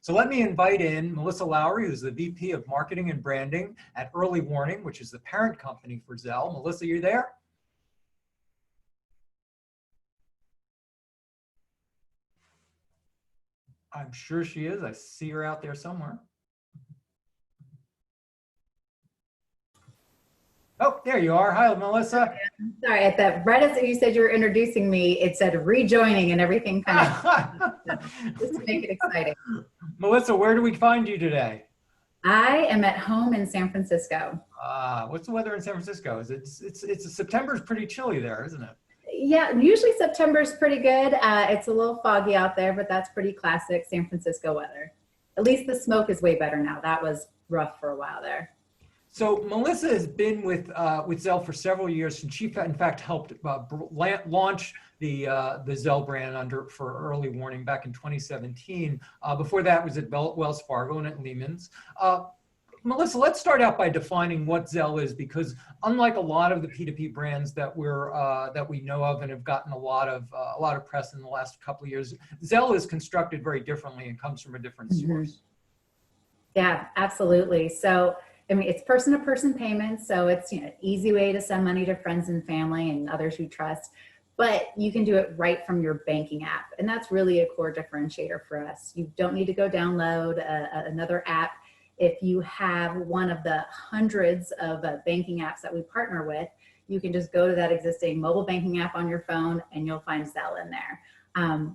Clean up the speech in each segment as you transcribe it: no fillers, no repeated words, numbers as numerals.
So let me invite in Melissa Lowry, who's the VP of Marketing and Branding at Early Warning, which is the parent company for Zelle. Melissa, you there? I'm sure she is. I see her out there somewhere. Oh, there you are. Hi, Melissa. Sorry, at that right as you said you were introducing me, it said rejoining and everything kind of just to make it exciting. Melissa, where do we find you today? I am at home in San Francisco. What's the weather in San Francisco? September's pretty chilly there, isn't it? Yeah, usually September's pretty good. It's a little foggy out there, but that's pretty classic San Francisco weather. At least the smoke is way better now. That was rough for a while there. So Melissa has been with Zelle for several years, and she in fact helped launch the Zelle brand for Early Warning back in 2017. Before that was at Wells Fargo and at Lehman's. Melissa, let's start out by defining what Zelle is, because unlike a lot of the P2P brands that we know of and have gotten a lot of press in the last couple of years, Zelle is constructed very differently and comes from a different source. Yeah, absolutely. So I mean, it's person-to-person payments, so it's an easy way to send money to friends and family and others you trust, but you can do it right from your banking app, and that's really a core differentiator for us. You don't need to go download another app. If you have one of the hundreds of banking apps that we partner with, you can just go to that existing mobile banking app on your phone and you'll find Zelle in there.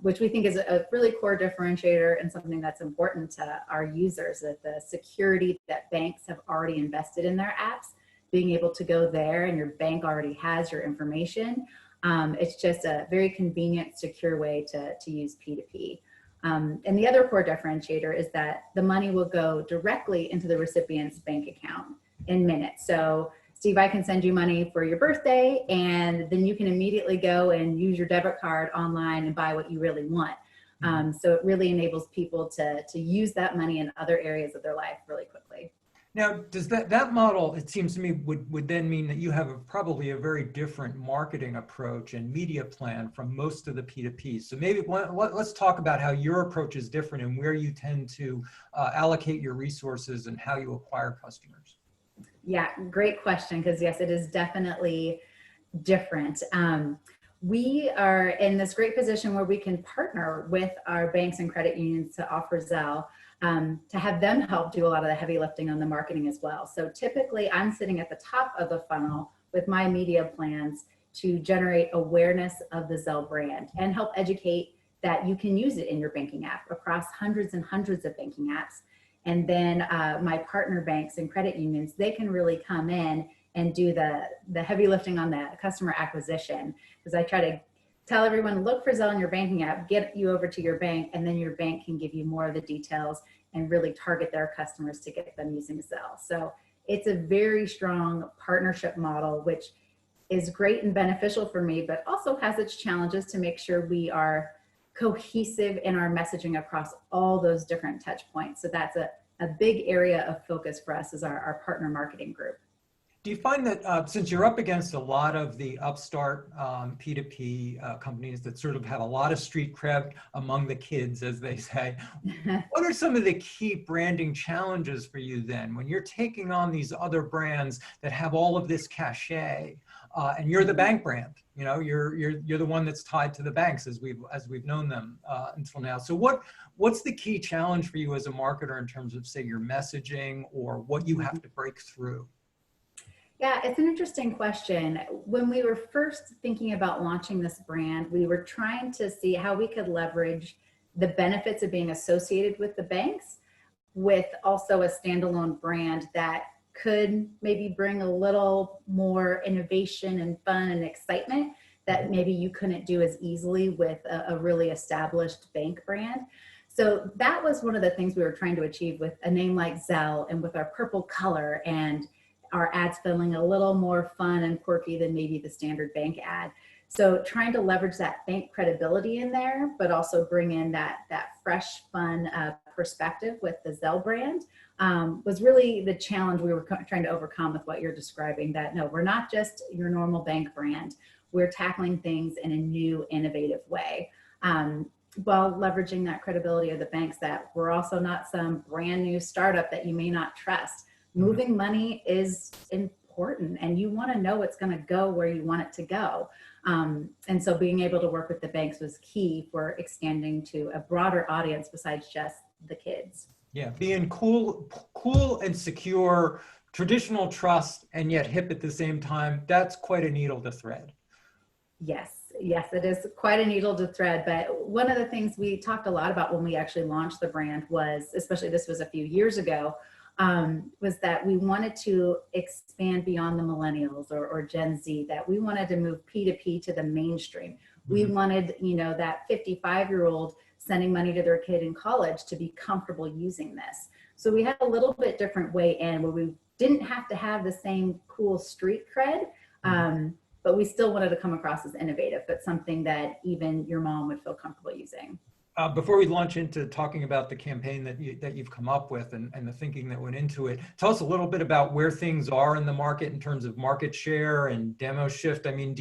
Which we think is a really core differentiator and something that's important to our users, that the security that banks have already invested in their apps, being able to go there and your bank already has your information. It's just a very convenient, secure way to use P2P. And the other core differentiator is that the money will go directly into the recipient's bank account in minutes. So Steve, I can send you money for your birthday, and then you can immediately go and use your debit card online and buy what you really want. So it really enables people to use that money in other areas of their life really quickly. Now, does that model, it seems to me, would then mean that you have probably a very different marketing approach and media plan from most of the P2Ps. So maybe let's talk about how your approach is different and where you tend to allocate your resources and how you acquire customers. Yeah, great question, because yes, it is definitely different. We are in this great position where we can partner with our banks and credit unions to offer Zelle, to have them help do a lot of the heavy lifting on the marketing as well. So typically I'm sitting at the top of the funnel with my media plans to generate awareness of the Zelle brand and help educate that you can use it in your banking app across hundreds and hundreds of banking apps. And then my partner banks and credit unions, they can really come in and do the heavy lifting on the customer acquisition. Because I try to tell everyone, look for Zelle in your banking app, get you over to your bank, and then your bank can give you more of the details and really target their customers to get them using Zelle. So it's a very strong partnership model, which is great and beneficial for me, but also has its challenges to make sure we are cohesive in our messaging across all those different touch points. So that's a big area of focus for us as our partner marketing group. Do you find that since you're up against a lot of the upstart P2P companies that sort of have a lot of street cred among the kids, as they say, what are some of the key branding challenges for you then when you're taking on these other brands that have all of this cachet, and you're the bank brand? You know, you're the one that's tied to the banks as we've known them until now. So what's the key challenge for you as a marketer in terms of, say, your messaging or what you have to break through? Yeah, it's an interesting question. When we were first thinking about launching this brand, we were trying to see how we could leverage the benefits of being associated with the banks with also a standalone brand that could maybe bring a little more innovation and fun and excitement that maybe you couldn't do as easily with a really established bank brand. So that was one of the things we were trying to achieve with a name like Zelle and with our purple color and our ads feeling a little more fun and quirky than maybe the standard bank ad. So trying to leverage that bank credibility in there, but also bring in that fresh, fun perspective with the Zelle brand was really the challenge we were trying to overcome with what you're describing, that no, we're not just your normal bank brand. We're tackling things in a new, innovative way. while leveraging that credibility of the banks, that we're also not some brand new startup that you may not trust. Moving money is important, and you want to know it's going to go where you want it to go. And so being able to work with the banks was key for expanding to a broader audience besides just the kids. Yeah, being cool and secure, traditional trust, and yet hip at the same time, that's quite a needle to thread. Yes, it is quite a needle to thread. But one of the things we talked a lot about when we actually launched the brand was, especially this was a few years ago, was that we wanted to expand beyond the millennials or Gen Z, that we wanted to move P2P to the mainstream. We wanted, that 55-year-old sending money to their kid in college to be comfortable using this. So we had a little bit different way in, where we didn't have to have the same cool street cred, but we still wanted to come across as innovative, but something that even your mom would feel comfortable using. Before we launch into talking about the campaign that you've come up with and the thinking that went into it, tell us a little bit about where things are in the market in terms of market share and demo shift. I mean,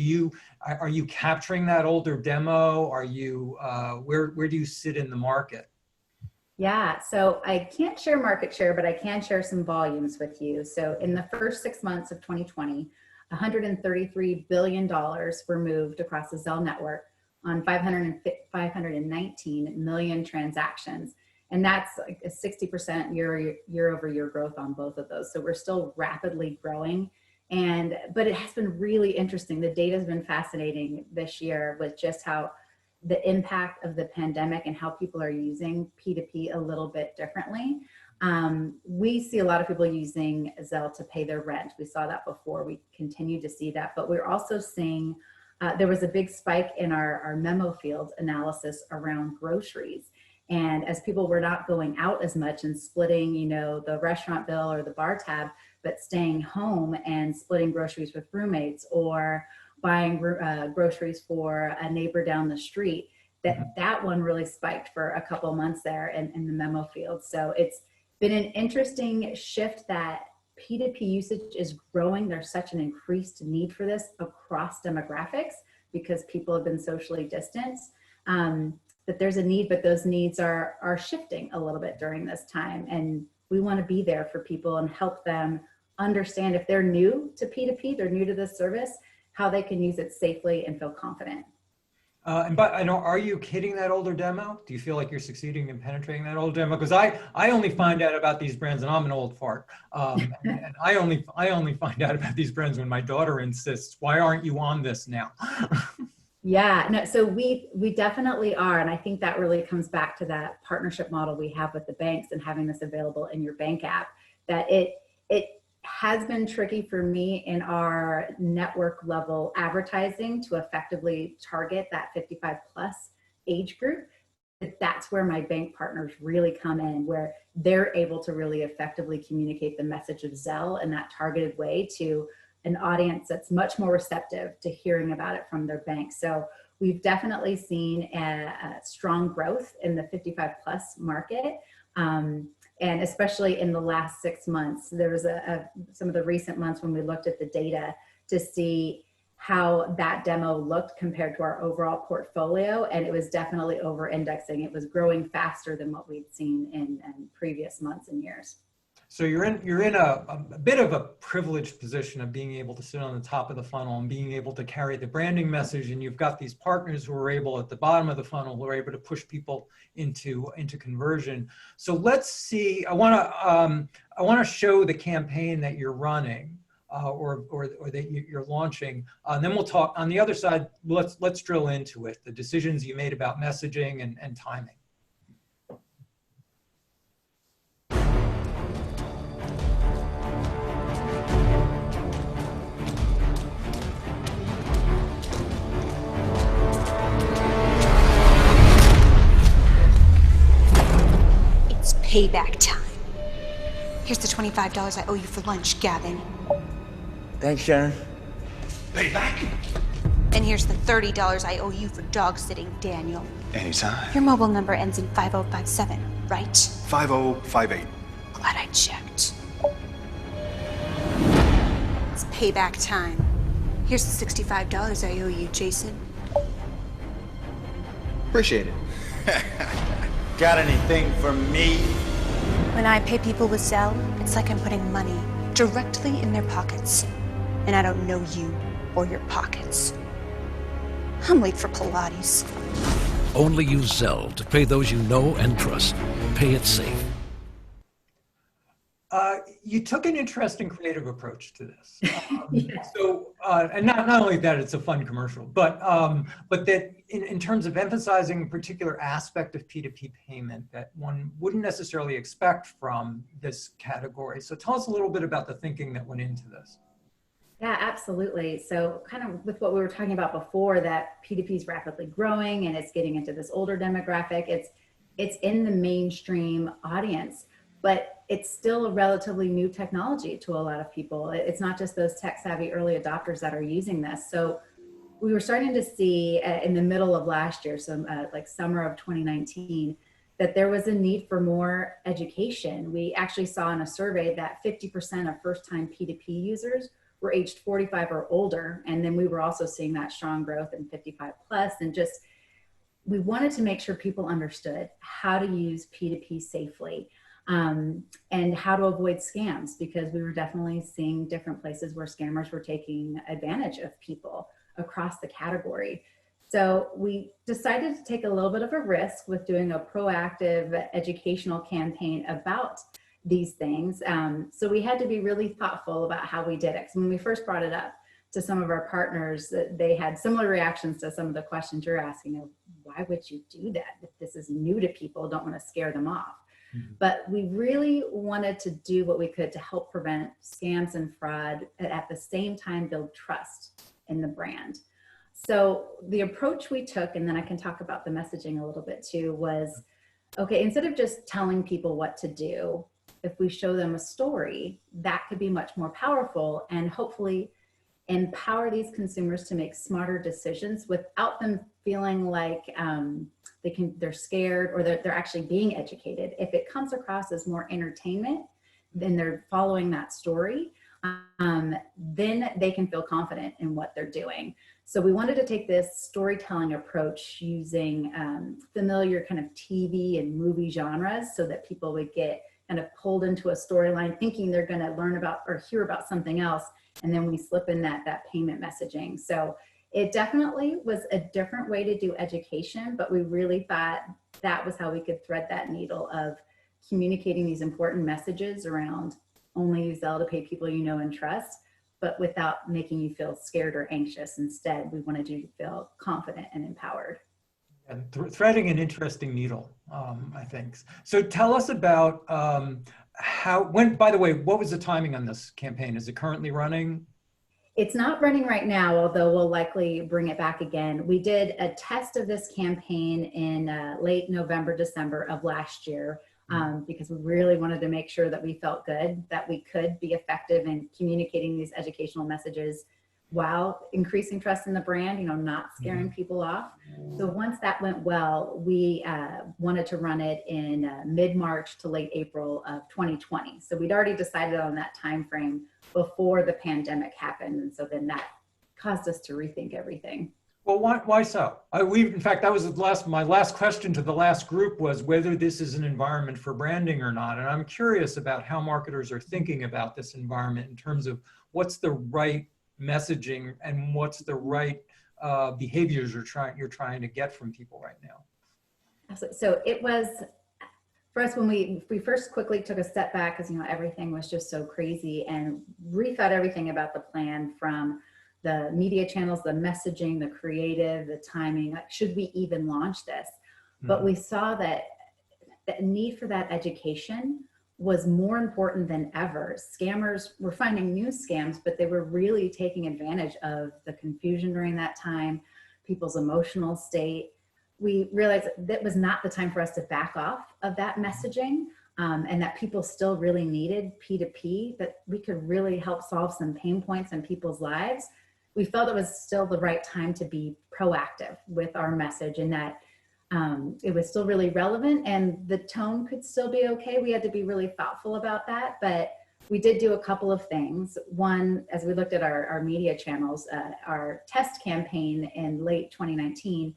are you capturing that older demo? Are you where do you sit in the market? Yeah, so I can't share market share, but I can share some volumes with you. So in the first 6 months of 2020, $133 billion were moved across the Zelle network on 519 million transactions. And that's like a 60% year over year growth on both of those. So we're still rapidly growing. But it has been really interesting. The data has been fascinating this year with just how the impact of the pandemic and how people are using P2P a little bit differently. We see a lot of people using Zelle to pay their rent. We saw that before. We continue to see that, but we're also seeing there was a big spike in our memo field analysis around groceries. And as people were not going out as much and splitting, the restaurant bill or the bar tab, but staying home and splitting groceries with roommates or buying groceries for a neighbor down the street, that one really spiked for a couple of months there in the memo field. So it's been an interesting shift that P2P usage is growing. There's such an increased need for this across demographics because people have been socially distanced. That there's a need, but those needs are shifting a little bit during this time. And we want to be there for people and help them understand, if they're new to P2P, they're new to this service, how they can use it safely and feel confident. But I know, are you hitting that older demo? Do you feel like you're succeeding in penetrating that older demo? Because I only find out about these brands, and I'm an old fart, and I only find out about these brands when my daughter insists, "Why aren't you on this now?" Yeah, no, so we definitely are, and I think that really comes back to that partnership model we have with the banks and having this available in your bank app. That it has been tricky for me in our network level advertising to effectively target that 55 plus age group. That's where my bank partners really come in, where they're able to really effectively communicate the message of Zelle in that targeted way to an audience that's much more receptive to hearing about it from their bank. So we've definitely seen a strong growth in the 55 plus market. And especially in the last 6 months, there was some of the recent months when we looked at the data to see how that demo looked compared to our overall portfolio. And it was definitely over indexing. It was growing faster than what we'd seen in previous months and years. So you're in a bit of a privileged position of being able to sit on the top of the funnel and being able to carry the branding message, and you've got these partners who are able at the bottom of the funnel who are able to push people into conversion. So let's see. I want to show the campaign that you're running or that you're launching, and then we'll talk on the other side. Let's drill into it, the decisions you made about messaging and timing. Payback time. Here's the $25 I owe you for lunch, Gavin. Thanks, Sharon. Payback? And here's the $30 I owe you for dog sitting, Daniel. Anytime. Your mobile number ends in 5057, right? 5058. Glad I checked. It's payback time. Here's the $65 I owe you, Jason. Appreciate it. Got anything for me? When I pay people with Zelle, it's like I'm putting money directly in their pockets. And I don't know you or your pockets. I'm late for Pilates. Only use Zelle to pay those you know and trust. Pay it safe. You took an interesting creative approach to this. Yes. So, and not only that it's a fun commercial, but that in terms of emphasizing a particular aspect of P2P payment that one wouldn't necessarily expect from this category. So tell us a little bit about the thinking that went into this. Yeah, absolutely. So kind of with what we were talking about before, that P2P is rapidly growing and it's getting into this older demographic. It's in the mainstream audience, but it's still a relatively new technology to a lot of people. It's not just those tech savvy early adopters that are using this. So we were starting to see in the middle of last year, so like summer of 2019, that there was a need for more education. We actually saw in a survey that 50% of first-time P2P users were aged 45 or older. And then we were also seeing that strong growth in 55 plus, and just, we wanted to make sure people understood how to use P2P safely. And how to avoid scams, because we were definitely seeing different places where scammers were taking advantage of people across the category. So we decided to take a little bit of a risk with doing a proactive educational campaign about these things. So we had to be really thoughtful about how we did it. Because when we first brought it up to some of our partners, they had similar reactions to some of the questions you're asking of, why would you do that? If this is new to people, don't want to scare them off. But we really wanted to do what we could to help prevent scams and fraud, at the same time build trust in the brand. So the approach we took, and then I can talk about the messaging a little bit too, was, okay, instead of just telling people what to do, if we show them a story, that could be much more powerful and hopefully empower these consumers to make smarter decisions without them feeling like they're scared, or they're actually being educated. If it comes across as more entertainment, then they're following that story, then they can feel confident in what they're doing. So we wanted to take this storytelling approach using familiar kind of TV and movie genres, so that people would get kind of pulled into a storyline thinking they're going to learn about or hear about something else. And then we slip in that payment messaging. So it definitely was a different way to do education, but we really thought that was how we could thread that needle of communicating these important messages around only use Zelle to pay people you know and trust, but without making you feel scared or anxious. Instead, we wanted you to feel confident and empowered. And threading an interesting needle, I think. So tell us about by the way, what was the timing on this campaign? Is it currently running? It's not running right now, although we'll likely bring it back again. We did a test of this campaign in late November, December of last year, because we really wanted to make sure that we felt good, that we could be effective in communicating these educational messages while increasing trust in the brand, not scaring people off. So once that went well, we wanted to run it in mid-March to late April of 2020. So we'd already decided on that time frame before the pandemic happened. And so then that caused us to rethink everything. Well, why so? In fact, that was my last question to the last group was whether this is an environment for branding or not. And I'm curious about how marketers are thinking about this environment in terms of what's the right messaging and what's the right behaviors you're trying to get from people right now. So it was, for us, when we first quickly took a step back, because everything was just so crazy, and rethought everything about the plan, from the media channels, the messaging, the creative, the timing, like, should we even launch this? But we saw that the need for that education was more important than ever. Scammers were finding new scams, but they were really taking advantage of the confusion during that time, people's emotional state. We realized that was not the time for us to back off of that messaging, and that people still really needed P2P, that we could really help solve some pain points in people's lives. We felt it was still the right time to be proactive with our message, and that it was still really relevant and the tone could still be okay. We had to be really thoughtful about that, but we did do a couple of things. One, as we looked at our media channels, our test campaign in late 2019,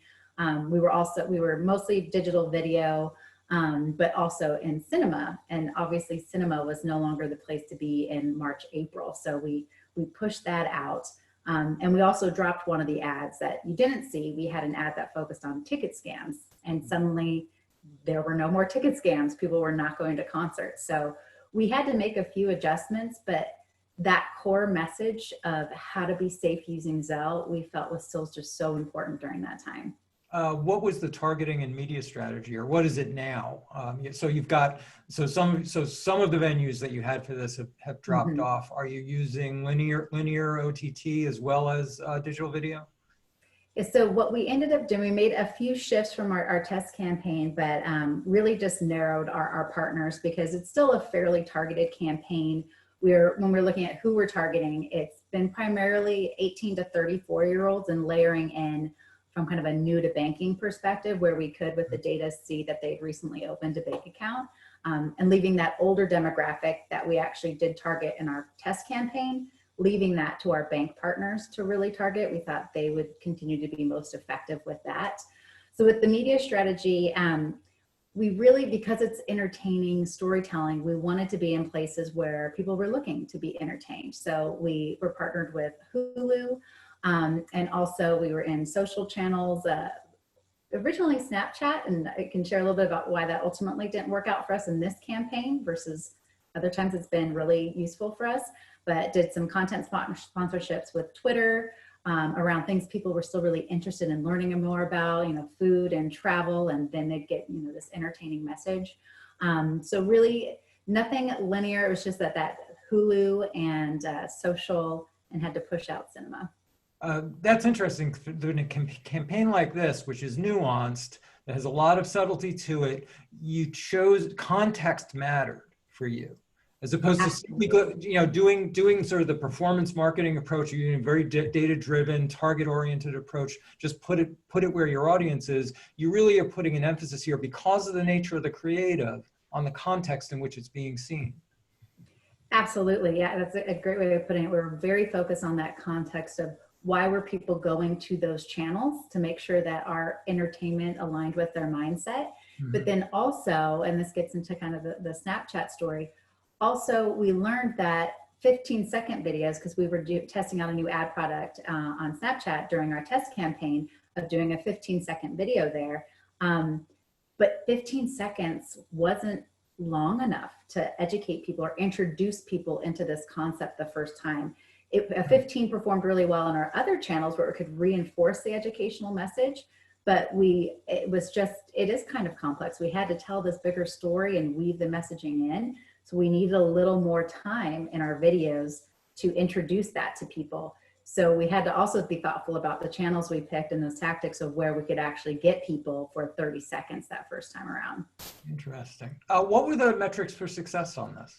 We were mostly digital video, but also in cinema. And obviously cinema was no longer the place to be in March, April. So we pushed that out. And we also dropped one of the ads that you didn't see. We had an ad that focused on ticket scams, and suddenly there were no more ticket scams. People were not going to concerts. So we had to make a few adjustments, but that core message of how to be safe using Zelle, we felt was still just so important during that time. What was the targeting and media strategy, or what is it now? So you've got, some of the venues that you had for this have dropped off. Are you using linear OTT as well as digital video? So what we ended up doing, we made a few shifts from our test campaign, but really just narrowed our partners, because it's still a fairly targeted campaign. When we're looking at who we're targeting, it's been primarily 18 to 34-year-olds, and layering in from kind of a new to banking perspective, where we could, with the data, see that they'd recently opened a bank account, and leaving that older demographic that we actually did target in our test campaign, leaving that to our bank partners to really target. We thought they would continue to be most effective with that. So with the media strategy, we really, because it's entertaining storytelling, we wanted to be in places where people were looking to be entertained. So we were partnered with Hulu, and also we were in social channels, originally Snapchat, and I can share a little bit about why that ultimately didn't work out for us in this campaign versus other times it's been really useful for us, but did some content sponsorships with Twitter, around things people were still really interested in learning more about, food and travel, and then they'd get, this entertaining message. So really nothing linear. It was just that Hulu and social, and had to push out cinema. That's interesting. Doing a campaign like this, which is nuanced, that has a lot of subtlety to it, you chose context mattered for you, as opposed to simply doing sort of the performance marketing approach, using a very data-driven, target-oriented approach. Just put it where your audience is. You really are putting an emphasis here, because of the nature of the creative, on the context in which it's being seen. Absolutely, yeah, that's a great way of putting it. We're very focused on that context of why were people going to those channels, to make sure that our entertainment aligned with their mindset. But then also, and this gets into kind of the Snapchat story, also we learned that 15-second videos, because we were testing out a new ad product on Snapchat during our test campaign of doing a 15-second video there. But 15 seconds wasn't long enough to educate people or introduce people into this concept the first time. 15 performed really well on our other channels where it could reinforce the educational message, but it is kind of complex. We had to tell this bigger story and weave the messaging in. So we needed a little more time in our videos to introduce that to people. So we had to also be thoughtful about the channels we picked and those tactics of where we could actually get people for 30 seconds that first time around. Interesting. What were the metrics for success on this?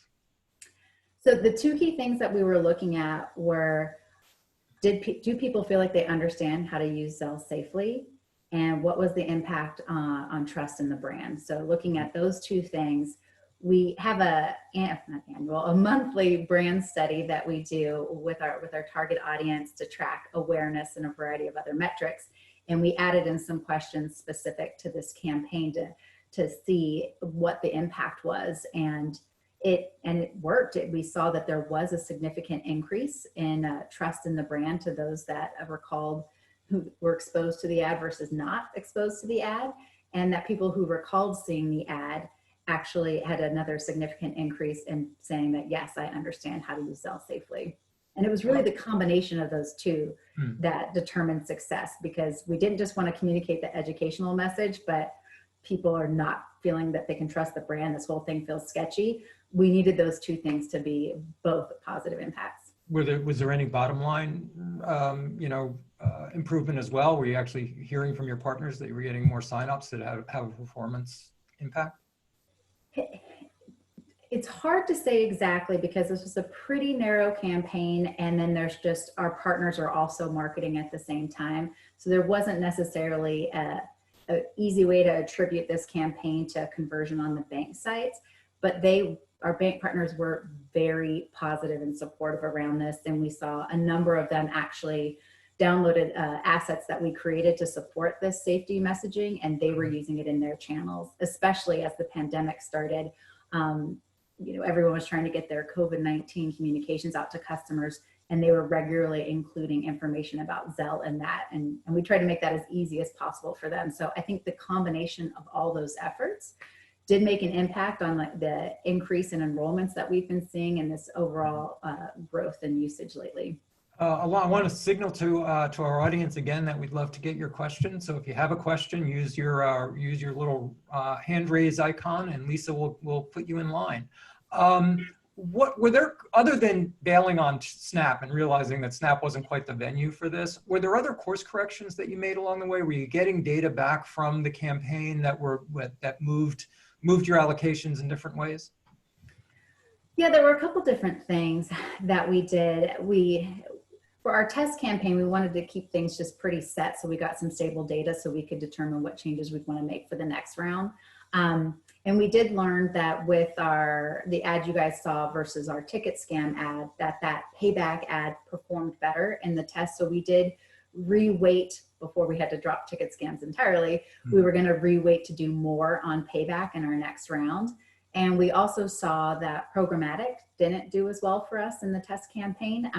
So the two key things that we were looking at were, do people feel like they understand how to use Zelle safely? And what was the impact on trust in the brand? So looking at those two things, we have a monthly brand study that we do with our target audience to track awareness and a variety of other metrics. And we added in some questions specific to this campaign to see what the impact was. And it worked. We saw that there was a significant increase in trust in the brand to those that recalled who were exposed to the ad versus not exposed to the ad. And that people who recalled seeing the ad actually had another significant increase in saying that, yes, I understand how to use Zelle safely. And it was really the combination of those two that determined success, because we didn't just want to communicate the educational message, but people are not feeling that they can trust the brand. This whole thing feels sketchy. We needed those two things to be both positive impacts. Was there any bottom line, improvement as well? Were you actually hearing from your partners that you were getting more signups that have a performance impact? It's hard to say exactly, because this was a pretty narrow campaign, and then there's just our partners are also marketing at the same time. So there wasn't necessarily an easy way to attribute this campaign to conversion on the bank sites, but our bank partners were very positive and supportive around this, and we saw a number of them actually downloaded assets that we created to support this safety messaging, and they were using it in their channels, especially as the pandemic started. Everyone was trying to get their COVID-19 communications out to customers, and they were regularly including information about Zelle in that. And we try to make that as easy as possible for them. So I think the combination of all those efforts did make an impact on the increase in enrollments that we've been seeing in this overall growth and usage lately. I want to signal to our audience again that we'd love to get your questions. So if you have a question, use your little hand raise icon, and Lisa will put you in line. What were there, other than bailing on Snap and realizing that Snap wasn't quite the venue for this, were there other course corrections that you made along the way? Were you getting data back from the campaign that moved your allocations in different ways? Yeah, there were a couple different things that we did. For our test campaign, we wanted to keep things just pretty set, so we got some stable data so we could determine what changes we'd want to make for the next round. And we did learn that with the ad you guys saw versus our ticket scam ad, that payback ad performed better in the test. So we did re-weight before we had to drop ticket scams entirely. We were going to re-weight to do more on payback in our next round. And we also saw that programmatic didn't do as well for us in the test campaign.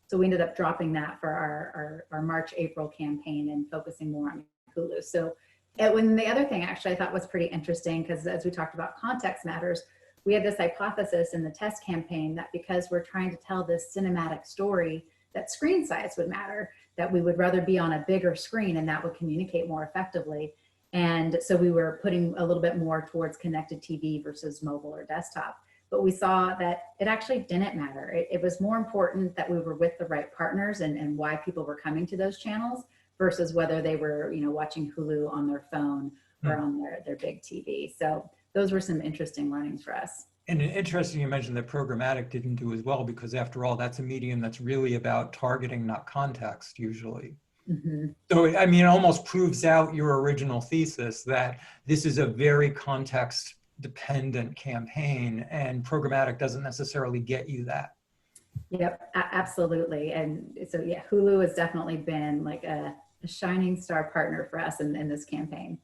So we ended up dropping that for our March-April campaign and focusing more on Hulu. So when the other thing actually I thought was pretty interesting, because as we talked about context matters, we had this hypothesis in the test campaign that because we're trying to tell this cinematic story, that screen size would matter, that we would rather be on a bigger screen and that would communicate more effectively. And so we were putting a little bit more towards connected TV versus mobile or desktop. But we saw that it actually didn't matter. It was more important that we were with the right partners and why people were coming to those channels versus whether they were, watching Hulu on their phone or on their big TV. So those were some interesting learnings for us. And interesting you mentioned that programmatic didn't do as well, because after all, that's a medium that's really about targeting, not context usually. So, I mean, it almost proves out your original thesis that this is a very context dependent campaign, and programmatic doesn't necessarily get you that. Yep, absolutely. And so, yeah, Hulu has definitely been like a shining star partner for us in this campaign.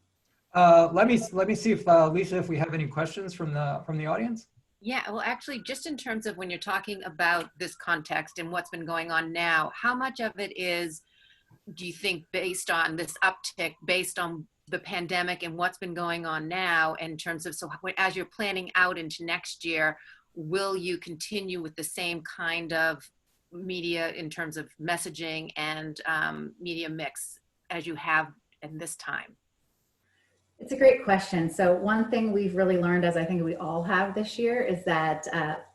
Let me see if Lisa, if we have any questions from the audience. Yeah, well, actually, just in terms of when you're talking about this context and what's been going on now, how much of it is, do you think, based on this uptick, based on the pandemic and what's been going on now in terms of, so as you're planning out into next year, will you continue with the same kind of media in terms of messaging and media mix as you have in this time? It's a great question. So one thing we've really learned, as I think we all have this year, is that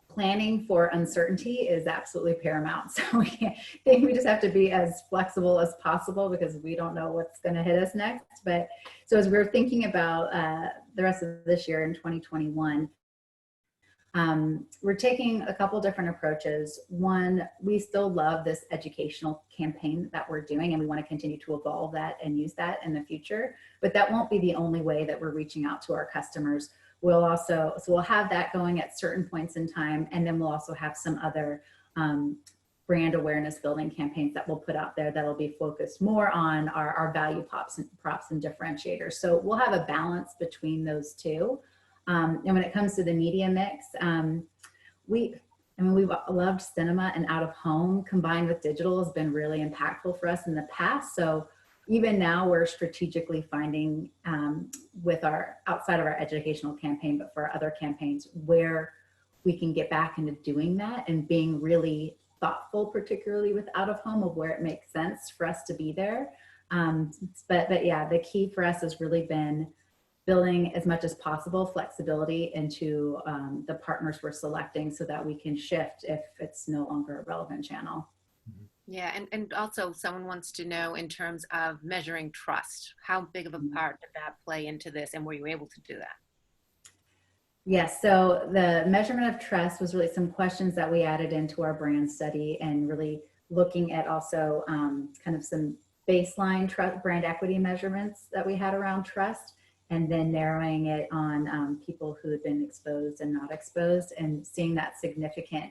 planning for uncertainty is absolutely paramount. So we just have to be as flexible as possible because we don't know what's going to hit us next. But so as we're thinking about the rest of this year in 2021, we're taking a couple different approaches. One, we still love this educational campaign that we're doing, and we want to continue to evolve that and use that in the future. But that won't be the only way that we're reaching out to our customers. We'll have that going at certain points in time, and then we'll also have some other brand awareness building campaigns that we'll put out there that'll be focused more on our value props and differentiators. So we'll have a balance between those two. And when it comes to the media mix, we've loved cinema and out of home combined with digital has been really impactful for us in the past. So even now we're strategically finding with our outside of our educational campaign, but for our other campaigns, where we can get back into doing that and being really thoughtful, particularly with out of home, of where it makes sense for us to be there. But yeah, the key for us has really been building as much as possible flexibility into the partners we're selecting so that we can shift if it's no longer a relevant channel. Yeah, and also someone wants to know in terms of measuring trust, how big of a part did that play into this, and were you able to do that? Yes, so the measurement of trust was really some questions that we added into our brand study, and really looking at also kind of some baseline trust, brand equity measurements that we had around trust, and then narrowing it on people who had been exposed and not exposed, and seeing that significant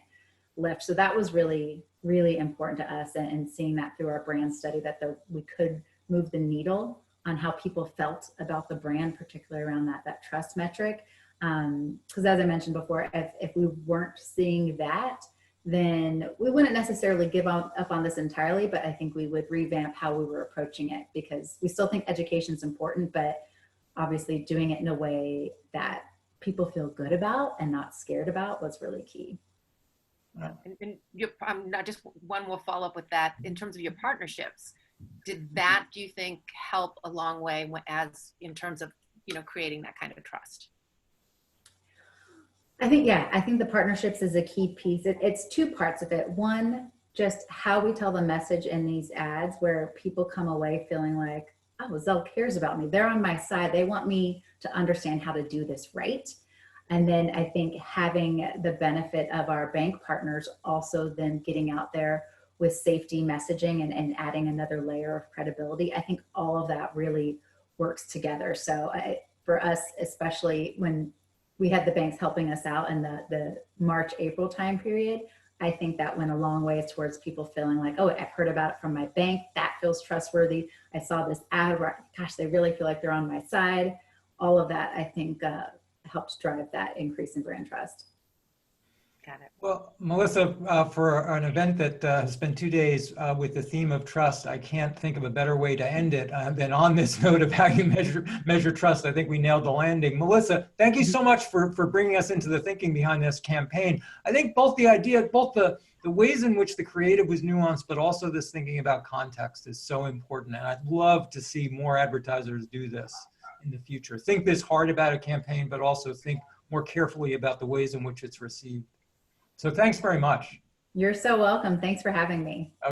lift. So that was really, really important to us, and seeing that through our brand study, that we could move the needle on how people felt about the brand, particularly around that trust metric. Because as I mentioned before, if we weren't seeing that, then we wouldn't necessarily give up on this entirely, but I think we would revamp how we were approaching it, because we still think education is important, but obviously doing it in a way that people feel good about and not scared about was really key. And not just one will follow up with that. In terms of your partnerships, did that, do you think, help a long way as in terms of, creating that kind of trust? I think the partnerships is a key piece. It's two parts of it. One, just how we tell the message in these ads, where people come away feeling like, oh, Zelle cares about me. They're on my side. They want me to understand how to do this right. And then I think having the benefit of our bank partners also then getting out there with safety messaging and adding another layer of credibility, I think all of that really works together. So for us, especially when we had the banks helping us out in the March, April time period, I think that went a long way towards people feeling like, oh, I've heard about it from my bank. That feels trustworthy. I saw this ad where, gosh, they really feel like they're on my side. All of that, I think, helps drive that increase in brand trust. Got it. Well, Melissa, for an event that has been 2 days with the theme of trust, I can't think of a better way to end it than on this note of how you measure trust. I think we nailed the landing. Melissa, thank you so much for bringing us into the thinking behind this campaign. I think both the ways in which the creative was nuanced, but also this thinking about context is so important. And I'd love to see more advertisers do this in the future. Think this hard about a campaign, but also think more carefully about the ways in which it's received. So thanks very much. You're so welcome. Thanks for having me.